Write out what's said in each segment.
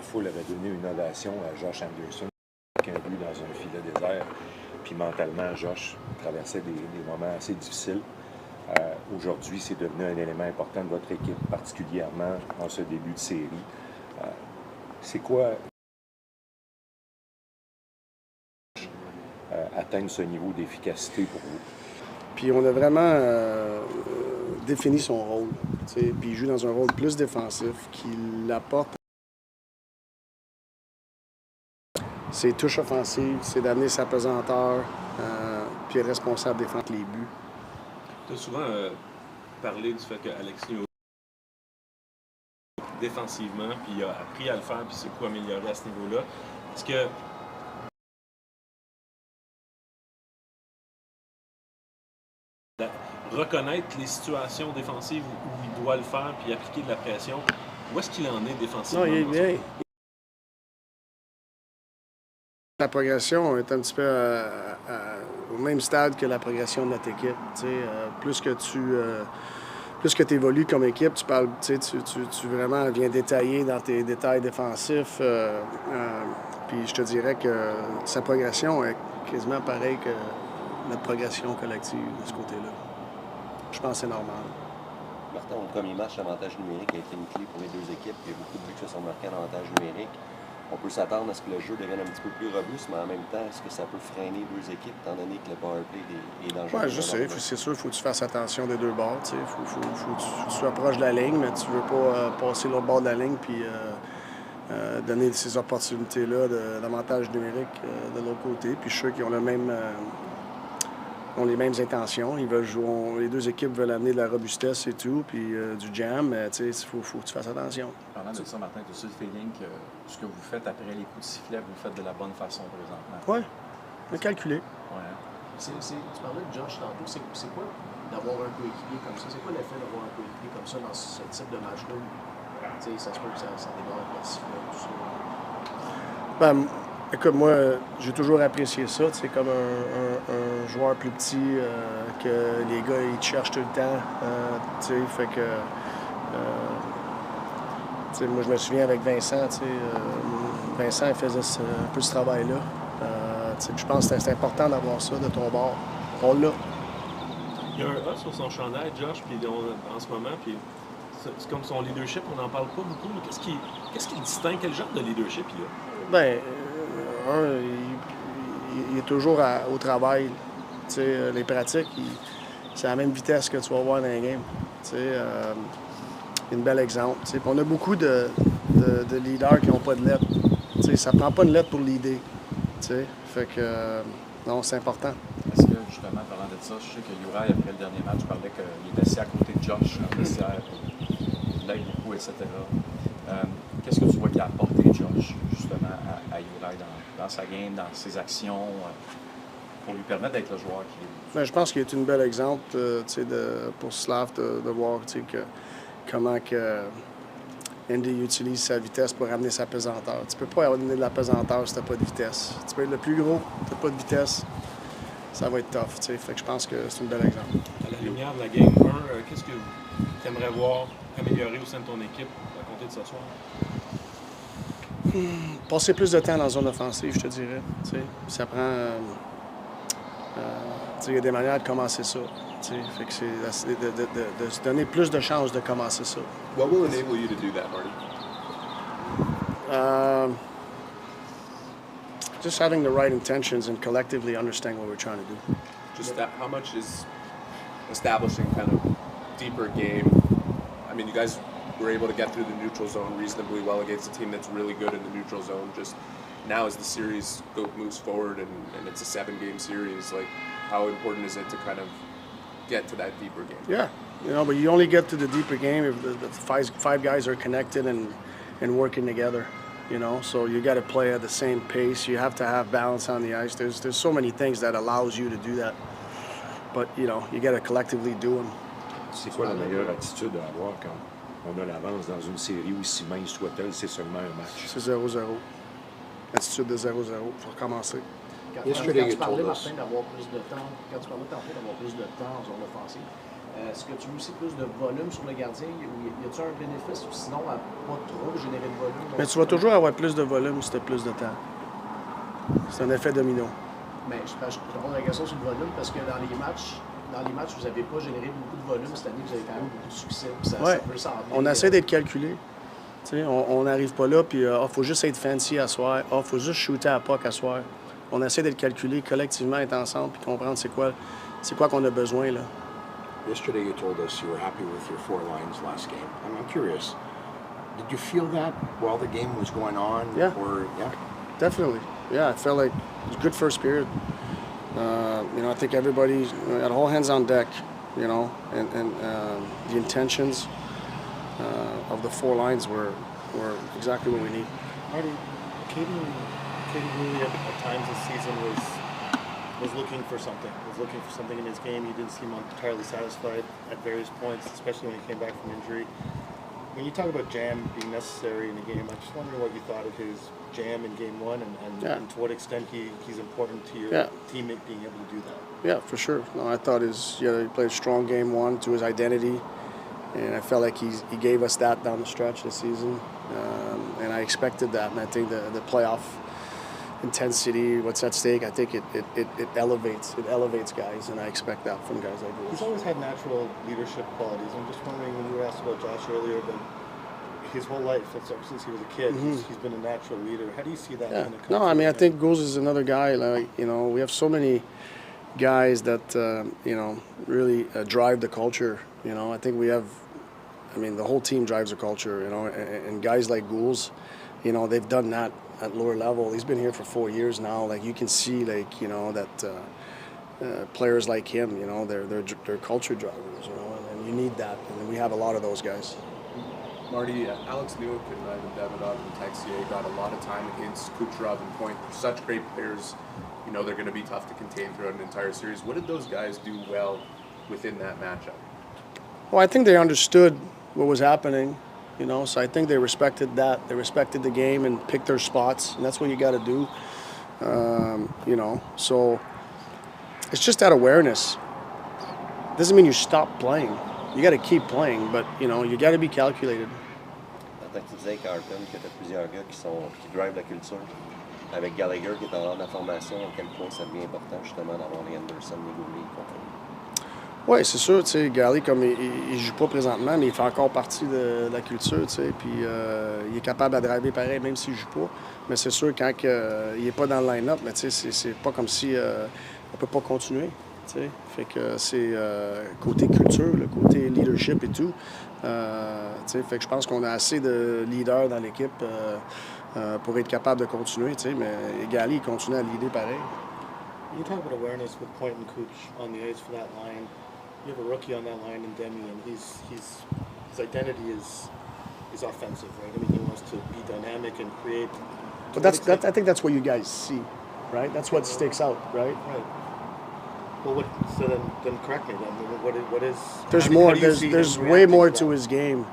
la foule avait donné une ovation à Josh Anderson, avec un but dans un filet désert. Puis mentalement, Josh traversait des moments assez difficiles. Aujourd'hui, c'est devenu un élément important de votre équipe, particulièrement en ce début de série. C'est quoi atteindre ce niveau d'efficacité pour vous? Puis on a vraiment défini son rôle. Puis il joue dans un rôle plus défensif qui l'apporte. Ses touches offensives, c'est d'amener sa pesanteur, puis être responsable de défendre les buts. Tu as souvent parlé du fait qu'Alexis Newhook défensivement, puis il a appris à le faire, puis c'est quoi améliorer à ce niveau-là. Est-ce que reconnaître les situations défensives où il doit le faire, puis appliquer de la pression, où est-ce qu'il en est défensivement? Non, il est bien. La progression est un petit peu au même stade que la progression de notre équipe. Plus que tu évolues comme équipe, tu parles, tu vraiment viens détailler dans tes détails défensifs. Puis je te dirais que sa progression est quasiment pareille que notre progression collective de ce côté-là. Je pense que c'est normal. Martin, au premier match, l'avantage numérique a été une clé pour les deux équipes. Il y a beaucoup de buts qui se sont marqués en avantage numérique. On peut s'attendre à ce que le jeu devienne un petit peu plus robuste, mais en même temps, est-ce que ça peut freiner deux équipes, étant donné que le powerplay est dangereux? Oui, je sais. C'est sûr, il faut que tu fasses attention des deux bords. Il faut que tu sois proche de la ligne, mais tu ne veux pas passer l'autre bord de la ligne puis donner ces opportunités-là d'avantage numérique de l'autre côté. Puis je suis sûr qu'ils ont ont les mêmes intentions. Ils veulent jouer, les deux équipes veulent amener de la robustesse et tout, puis du jam, mais il faut que tu fasses attention. Parlant de ça, Martin, tu as aussi le feeling que ce que vous faites après les coups de sifflet, vous le faites de la bonne façon présentement? Oui, on a calculé. Ouais. Tu parlais de Josh tantôt. C'est quoi d'avoir un coéquipier comme ça? C'est quoi l'effet d'avoir un coéquipier comme ça dans ce type de match-là? Ça se peut que ça déborde par sifflet, tout ça. Ben, écoute, moi, j'ai toujours apprécié ça. C'est comme un joueur plus petit que les gars, ils te cherchent tout le temps. Fait que... moi, je me souviens avec Vincent, Vincent, il faisait un peu ce travail-là. Je pense que c'est important d'avoir ça de ton bord. On l'a. Il y a un A sur son chandail, Josh, puis en ce moment, puis c'est comme son leadership, on n'en parle pas beaucoup, mais qu'est-ce qui le distingue? Quel genre de leadership il a? Ben, il est toujours au travail. Les pratiques, c'est à la même vitesse que tu vas voir dans les games. Un bel exemple. On a beaucoup de leaders qui n'ont pas de lettre. Ça ne prend pas une lettre pour leader. Fait que, non, c'est important. Est-ce que, justement, parlant de ça, je sais que Uri, après le dernier match, parlait qu'il était assis à côté de Josh en vestiaire, il l'aide beaucoup, etc. Qu'est-ce que tu vois qu'il a apporté, Josh, justement, à Uri dans sa game, dans ses actions, pour lui permettre d'être le joueur qu'il est? Bien, je pense qu'il est un bel exemple pour Slav de voir comment que Andy utilise sa vitesse pour amener sa pesanteur. Tu peux pas amener de la pesanteur si tu n'as pas de vitesse. Tu peux être le plus gros, tu n'as pas de vitesse, ça va être tough. Fait que je pense que c'est un bel exemple. À la lumière de la Game 1, qu'est-ce que tu aimerais voir améliorer au sein de ton équipe à compter de ce soir? Passer plus de temps dans la zone offensive, je te dirais. Ça prend... il y a des manières de commencer ça. Fait que c'est de se donner plus de chances de commencer ça. What will enable you to do that, Marty? Just having the right intentions and collectively understanding what we're trying to do. Just that, how much is establishing kind of deeper game? I mean, you guys were able to get through the neutral zone reasonably well against a team that's really good in the neutral zone. Just now as the series moves forward and it's a 7-game series, like how important is it to kind of get to that deeper game? Yeah, but you only get to the deeper game if the five guys are connected and working together. So you got to play at the same pace. You have to have balance on the ice. There's so many things that allows you to do that. But you got to collectively do them. C'est quoi la meilleure attitude à avoir quand on a l'avance dans une série aussi mince soit-elle, c'est seulement un match? C'est 0-0. Attitude de 0-0 pour commencer. Quand tu parlais, Martin, d'avoir plus de temps, quand tu parlais tantôt d'avoir plus de temps en zone offensive, Est-ce que tu veux aussi plus de volume sur le gardien? Y a-t-il un bénéfice? Ou sinon, à pas trop générer de volume? Mais tu vas toujours avoir plus de volume si tu as plus de temps. C'est un effet domino. Mais je réponds à la question sur le volume parce que dans les matchs, vous n'avez pas généré beaucoup de volume. Cette année, vous avez quand même beaucoup de succès. Ça peut sembler. On essaie d'être calculé. On n'arrive pas là, puis il faut juste être fancy à soir. Il faut juste shooter à puck à soir. On essaie d'être calculé collectivement, être ensemble, puis comprendre c'est quoi qu'on a besoin, là. Yesterday you told us you were happy with your 4 lines last game. I'm curious, did you feel that while the game was going on? Yeah. Or, yeah? Definitely. Yeah, I felt like it was a good first period. I think everybody had all hands on deck, and the intentions of the 4 lines were exactly what we need. Marty, Katie really at times this season was looking for something in his game. He didn't seem entirely satisfied at various points, especially when he came back from injury. When you talk about jam being necessary in a game, I'm just wondering what you thought of his jam in Game 1 and to what extent he's important to your teammate being able to do that. Yeah, for sure. No, I thought he played a strong Game 1 to his identity, and I felt like he gave us that down the stretch this season, and I expected that, and I think the playoff intensity, what's at stake, I think it elevates guys, and I expect that from guys like He's this. always had natural leadership qualities. I'm just wondering, when you were asked about Josh earlier, but his whole life, since he was a kid, he's been a natural leader. How do you see that? Yeah. When it comes No, to I mean, I him? think Goose is another guy. We have so many guys that really drive the culture. I think we have. I mean, the whole team drives the culture. And guys like Goose, they've done that at lower level. He's been here for 4 years now. Like, you can see, that players like him, they're culture drivers. And you need that, and we have a lot of those guys. Marty, Alex Newhook and Ivan Davidov and Texier got a lot of time against Kucherov and Point. They're such great players. They're going to be tough to contain throughout an entire series. What did those guys do well within that matchup? Well, I think they understood what was happening, so I think they respected that. They respected the game and picked their spots, and that's what you got to do. So it's just that awareness. Doesn't mean you stop playing. You got to keep playing, but you got to be calculated. Tant que tu disais, Carlton, que tu as plusieurs gars qui drivent la culture, avec Gallagher qui est en hors de la formation, à quel point ça devient important justement d'avoir les Anderson, les Goulet et compagnie. Oui, c'est sûr, Gally, comme il joue pas présentement, mais il fait encore partie de la culture, puis il est capable de driver pareil, même s'il joue pas. Mais c'est sûr, quand il est pas dans le line-up, mais c'est pas comme si on peut pas continuer. Fait que c'est côté culture, le côté leadership et tout. Fait que je pense qu'on a assez de leaders dans l'équipe pour être capable de continuer. Mais Gally, il continue à leader pareil. You talk about awareness with Point and Cooch on the ice for that line. You have a rookie on that line in Demi, and his identity is offensive, right? I mean, he wants to be dynamic and create. But I think that's what you guys see, right? That's what sticks out, right? Right. Well, so then correct me then. What is? There's how more. do you see There's him way reacting more to to that? his game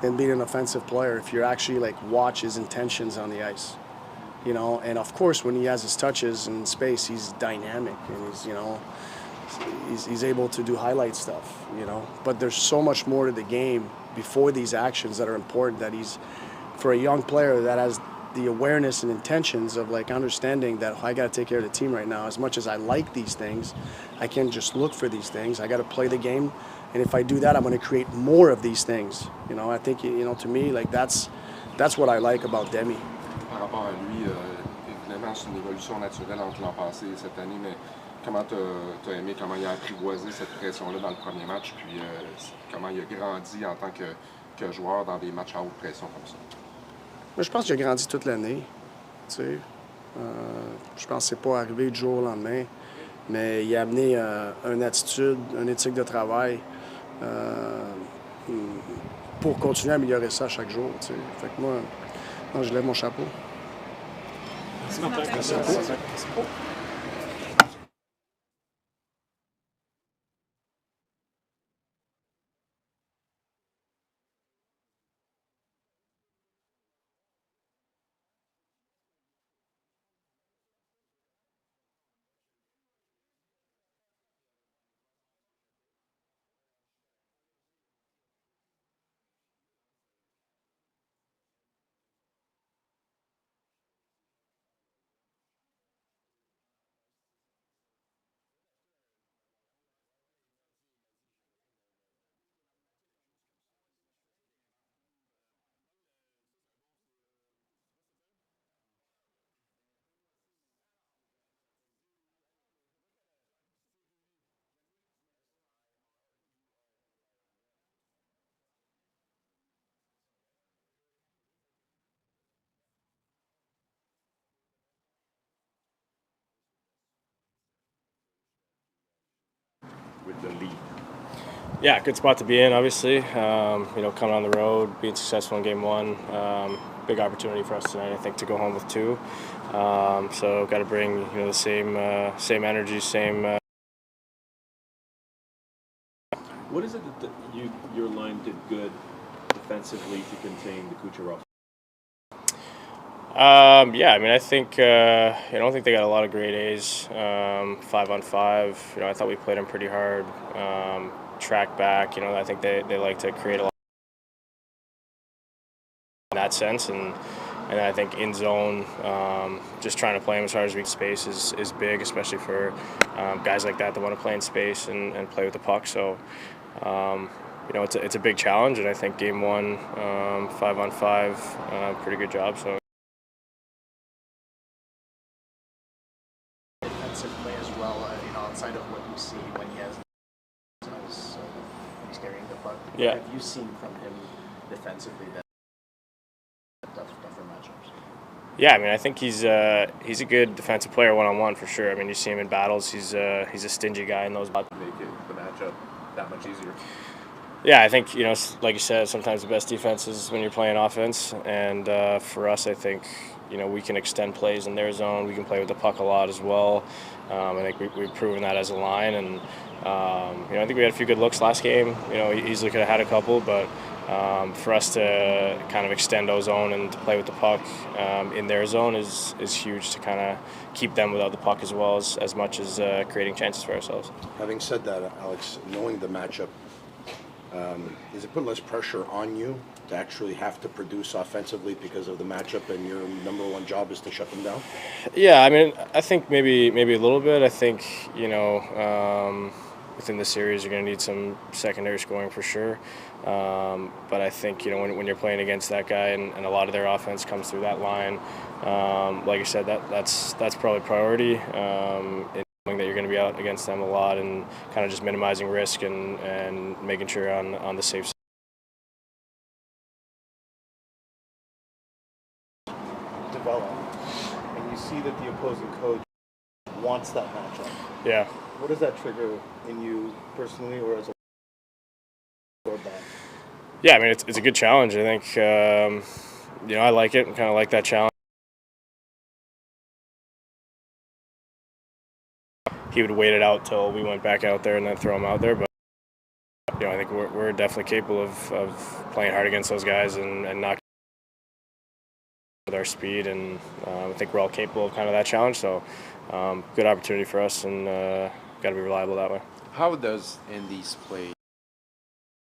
than being an offensive player. If you actually watch his intentions on the ice, and of course when he has his touches in space, he's dynamic and he's able to do highlight stuff, But there's so much more to the game before these actions that are important. That he's, for a young player that has the awareness and intentions of understanding that I got to take care of the team right now. As much as I like these things, I can't just look for these things. I got to play the game, and if I do that, I'm going to create more of these things. I think to me that's what I like about Demi. Par rapport à lui, évidemment, c'est une évolution naturelle entre l'an passé et cette année, mais comment tu as aimé comment il a apprivoisé cette pression-là dans le premier match, puis comment il a grandi en tant que joueur dans des matchs à haute pression comme ça? Mais je pense qu'il a grandi toute l'année. Je pense que c'est pas arrivé du jour au lendemain, mais il a amené une attitude, une éthique de travail pour continuer à améliorer ça chaque jour. Fait que moi, je lève mon chapeau. Merci, Martin. the lead. Yeah, good spot to be in, obviously. Coming on the road, being successful in game one. Big opportunity for us tonight, I think, to go home with 2. So got to bring the same energy, same. What is it that your line did good defensively to contain the Kucherov? I think I don't think they got a lot of grade A's. 5-on-5. I thought we played them pretty hard. Track back. I think they like to create a lot in that sense, and I think in zone, just trying to play them as hard as we can. Space is big, especially for guys like that want to play in space and play with the puck. So. It's a big challenge, and I think game one, 5-on-5, pretty good job. So. Defensive play as well, outside of what you see when he has he's carrying the puck. Yeah. What have you seen from him defensively that tougher matchups? Yeah, I think he's a good defensive player one-on-one for sure. You see him in battles. He's a stingy guy in those battles. Make the matchup that much easier. Yeah, I think, like you said, sometimes the best defense is when you're playing offense. And for us, I think, we can extend plays in their zone. We can play with the puck a lot as well. I think we've proven that as a line. And, I think we had a few good looks last game. Easily could have had a couple. But for us to kind of extend our zone and to play with the puck in their zone is huge to kind of keep them without the puck as well as much as creating chances for ourselves. Having said that, Alex, knowing the matchup, does it put less pressure on you to actually have to produce offensively because of the matchup, and your number one job is to shut them down? Yeah, I think maybe a little bit. I think within the series you're going to need some secondary scoring for sure. But I think when you're playing against that guy and a lot of their offense comes through that line, like I said, that's probably priority. Knowing that you're going to be out against them a lot and kind of just minimizing risk and making sure on the safe side. Develop, and you see that the opposing coach wants that matchup. Yeah. What does that trigger in you personally, or as a or that? Yeah, it's a good challenge. I think I like it and kind of like that challenge. He would wait it out till we went back out there and then throw him out there. But I think we're definitely capable of playing hard against those guys and not with our speed. And I think we're all capable of kind of that challenge. So good opportunity for us, and got to be reliable that way. How does Andy's play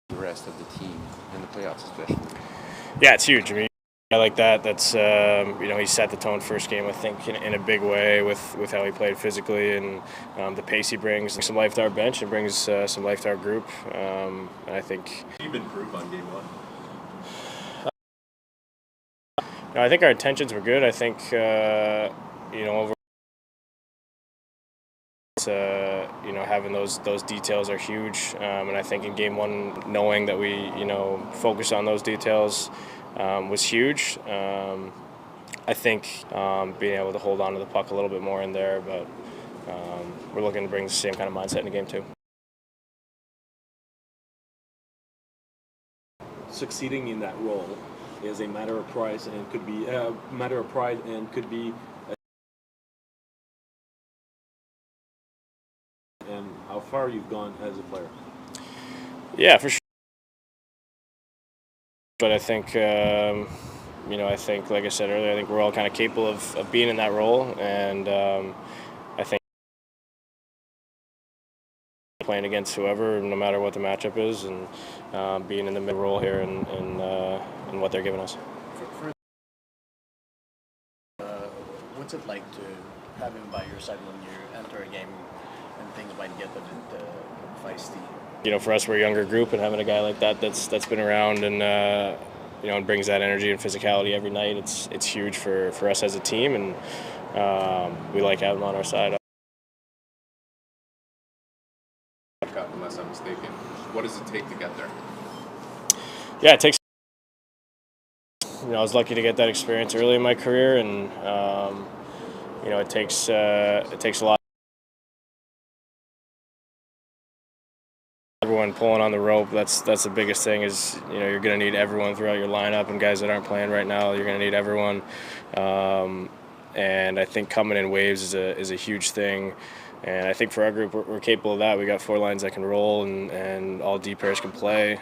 the rest of the team in the playoffs, especially? Yeah, it's huge. I like that. That's he set the tone first game, I think, in a big way with how he played physically and the pace he brings. Some life to our bench and brings some life to our group. And I think You've improved on game one. I think our intentions were good. I think over having those details are huge. And I think in game one, knowing that we focus on those details was huge. I think being able to hold on to the puck a little bit more in there, but we're looking to bring the same kind of mindset in game two. Succeeding in that role is a matter of pride, and could be and how far you've gone as a player. Yeah, for sure. But I think, like I said earlier, I think we're all kind of capable of being in that role, and I think playing against whoever, no matter what the matchup is, and being in the mid role here and what they're giving us. What's it like to have him by your side when you enter a game and things might get a bit feisty? For us, we're a younger group, and having a guy like that's been around and and brings that energy and physicality every night, it's huge for us as a team, and we like having him on our side. Unless I'm mistaken, what does it take to get there? Yeah, it takes. I was lucky to get that experience early in my career, and it takes a lot. everyone pulling on the rope. That's the biggest thing is, you're going to need everyone throughout your lineup, and guys that aren't playing right now, you're going to need everyone. And I think coming in waves is a huge thing. And I think for our group, we're capable of that. We got 4 lines that can roll, and all D pairs can play.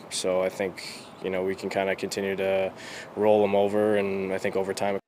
So I think, we can kind of continue to roll them over, and I think over time.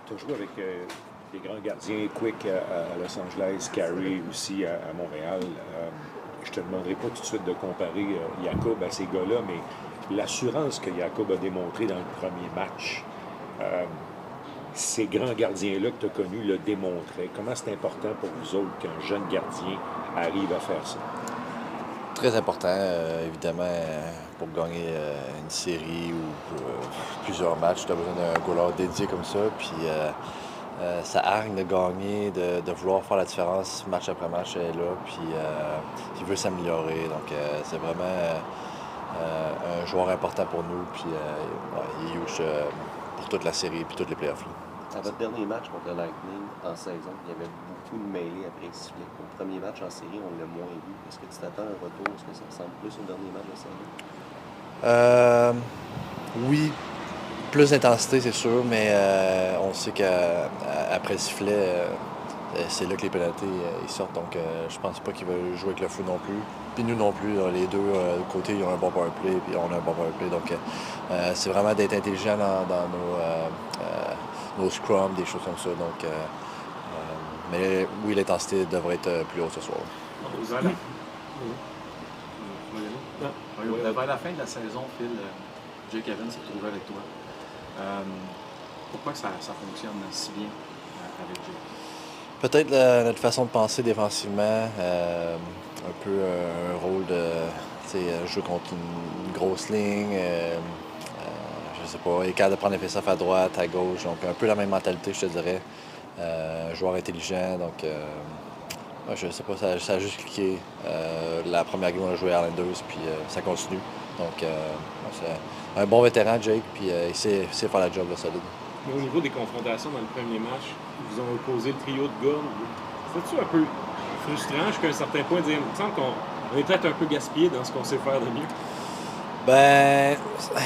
Tu as joué avec des grands gardiens, Quick à Los Angeles, Carey aussi à Montréal. Je te demanderai pas tout de suite de comparer Jacob à ces gars-là, mais l'assurance que Jacob a démontré dans le premier match, ces grands gardiens-là que tu as connus le démontraient. Comment c'est important pour vous autres qu'un jeune gardien arrive à faire ça? Très important, évidemment, pour gagner une série ou plusieurs matchs. Tu as besoin d'un goaler dédié comme ça. Puis ça hargne de gagner, de vouloir faire la différence match après match. Elle est là, puis il veut s'améliorer. Donc c'est vraiment un joueur important pour nous. Puis il est huge pour toute la série et toutes les playoffs. À votre dernier match contre le Lightning en saison, il y avait beaucoup de mêlées après le sifflet. Au premier match en série, on l'a moins vu. Est-ce que tu t'attends à un retour? Est-ce que ça ressemble plus au dernier match de saison? Oui, plus d'intensité, c'est sûr, mais on sait qu'après le sifflet, c'est là que les pénalités ils sortent. Donc, je pense pas qu'ils veulent jouer avec le feu non plus. Puis nous non plus, les deux côtés, ils ont un bon power play, puis on a un bon power play. Donc, c'est vraiment d'être intelligent dans nos scrums, des choses comme ça. Donc, mais oui, l'intensité devrait être plus haute ce soir. Vers la fin de la saison, Phil, Jake Evans s'est retrouvé avec toi. Pourquoi que ça fonctionne si bien avec Jake? Peut-être notre façon de penser défensivement, un peu un rôle de jouer contre une grosse ligne, je sais pas, il est capable de prendre les faceoffs à droite, à gauche, donc un peu la même mentalité, je te dirais. Joueur intelligent, donc je sais pas, ça a juste cliqué. La première game, on a joué à Islanders, puis ça continue. Donc c'est un bon vétéran, Jake, puis il sait faire la job là, solide. Mais au niveau des confrontations dans le premier match, ils vous ont opposé le trio de gars. C'est-tu un peu frustrant jusqu'à un certain point de dire, il me semble qu'on est peut-être un peu gaspillé dans ce qu'on sait faire de mieux? Ben,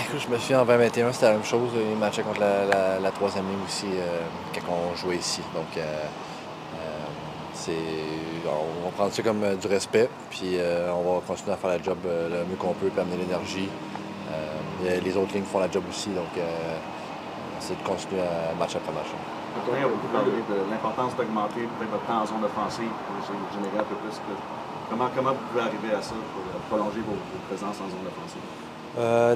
écoute, je me souviens en 2021, c'était la même chose. Il matchait contre la troisième ligne aussi quand on jouait ici. Donc, on va prendre ça comme du respect, puis on va continuer à faire la job le mieux qu'on peut, puis amener l'énergie. Les autres lignes font la job aussi, donc c'est de continuer à match après match. On a beaucoup parlé de l'importance d'augmenter peut-être votre temps en zone offensive pour générer un peu plus. Comment vous pouvez arriver à ça pour prolonger vos présences en zone offensive?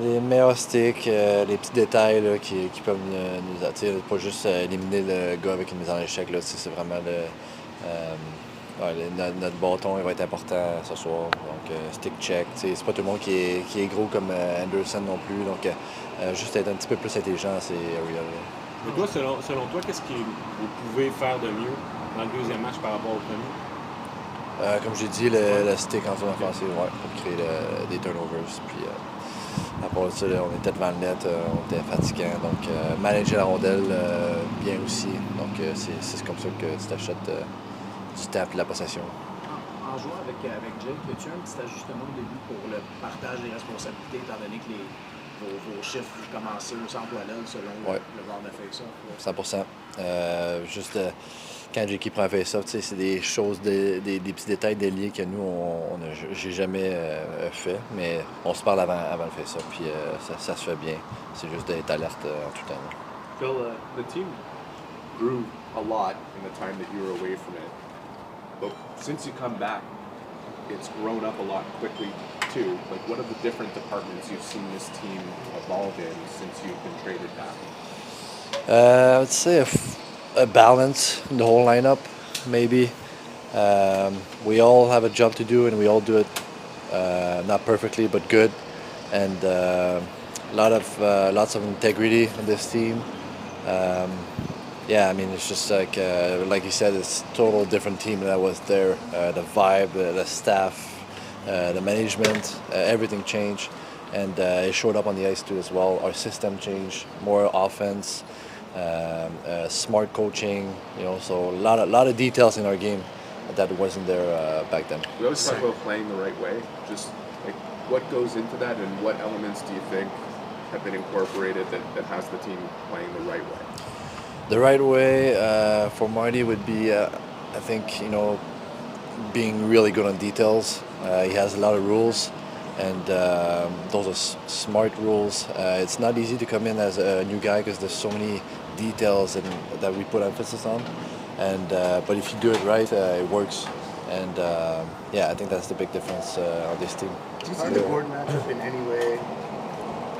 Les meilleurs sticks, les petits détails là, qui peuvent nous attirer, pas juste éliminer le gars avec une mise en échec. Là, c'est vraiment notre bâton il va être important ce soir. Donc, stick check. C'est pas tout le monde qui est gros comme Anderson non plus. Donc, juste être un petit peu plus intelligent, c'est real. Mais toi, selon toi, qu'est-ce que vous pouvez faire de mieux dans le deuxième match par rapport au premier? Comme j'ai dit, le stick en zone offensive, pour créer des turnovers. Puis, à part ça, là, on était devant le net, on était fatiguant. Donc, manager la rondelle bien aussi. Donc, c'est comme ça que tu t'achètes du temps et de la possession. En jouant avec Jake, as-tu un petit ajustement au début pour le partage des responsabilités, étant donné que vos chiffres commencent sans poilelle selon le bord de face-off? 100%. Juste quand Jake prend un face-off, c'est des choses, des petits détails déliés que nous, j'ai jamais fait, mais on se parle avant le face-off, puis ça se fait bien. C'est juste d'être alerte en tout temps. Phil, the team grew a lot in the time that you were away from it. But since you come back, it's grown up a lot quickly too. Like, what are the different departments you've seen this team evolve in since you've been traded back? I would say a balance in the whole lineup, maybe. We all have a job to do, and we all do it not perfectly, but good. And lots of integrity in this team. Yeah, I mean, it's just like you said, it's a total different team that was there. The vibe, the staff, the management, everything changed. And it showed up on the ice too as well. Our system changed, more offense, smart coaching, so a lot of details in our game that wasn't there back then. We always talk about playing the right way. Just like, what goes into that, and what elements do you think have been incorporated that has the team playing the right way? The right way for Marty would be, I think, being really good on details. He has a lot of rules, and those are smart rules. It's not easy to come in as a new guy because there's so many details that we put emphasis on. And but if you do it right, it works. And I think that's the big difference on this team. Do you see the board matchup in any way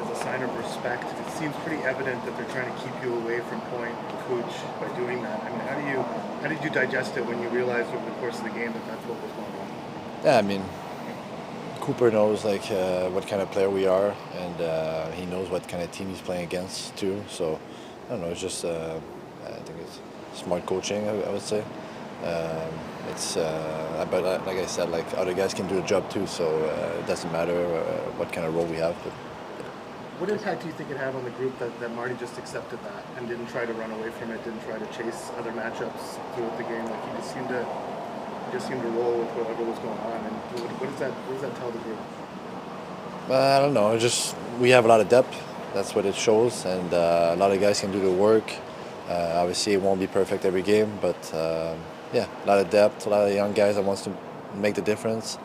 as a sign of respect? It seems pretty evident that they're trying to keep you away from point and coach by doing that. I mean, how did you digest it when you realized over the course of the game that that's what was going on? Yeah, I mean, Cooper knows what kind of player we are, and he knows what kind of team he's playing against too. So I don't know. It's just I think it's smart coaching, I would say. But like I said, like other guys can do the job too, so it doesn't matter what kind of role we have. But what impact do you think it had on the group that Marty just accepted that and didn't try to run away from it, didn't try to chase other matchups throughout the game? Like he just seemed to roll with whatever was going on. And what does that tell the group? I don't know. Just we have a lot of depth. That's what it shows, and a lot of guys can do the work. Obviously, it won't be perfect every game, but yeah, a lot of depth, a lot of young guys that wants to make the difference,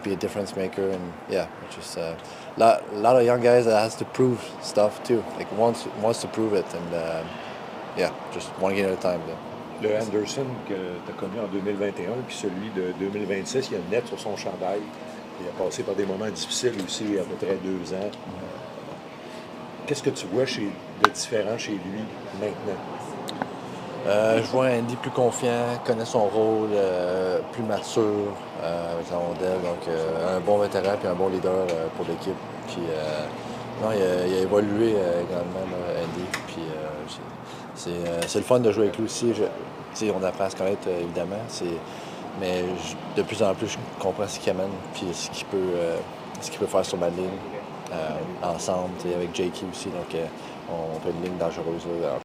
be a difference maker, and yeah, just a lot of young guys that has to prove stuff too. Like wants to prove it, and yeah, just one game at a time. Le Anderson que tu as connu en 2021 puis celui de 2026, il y a une lettre sur son chandail. Il a passé par des moments difficiles aussi, à peu près 2 ans. Qu'est-ce que tu vois de différent chez lui maintenant? Je vois Andy plus confiant, connaît son rôle, plus mature avec la rondelle. Donc, un bon vétéran et un bon leader pour l'équipe. Puis, non, il a évolué grandement, Andy. Puis, c'est le fun de jouer avec lui aussi. On apprend à se connaître, évidemment. Mais de plus en plus, je comprends ce qu'il amène puis ce qu'il peut faire sur ma ligne ensemble, avec Jakey aussi. Donc, on fait une ligne dangereuse là,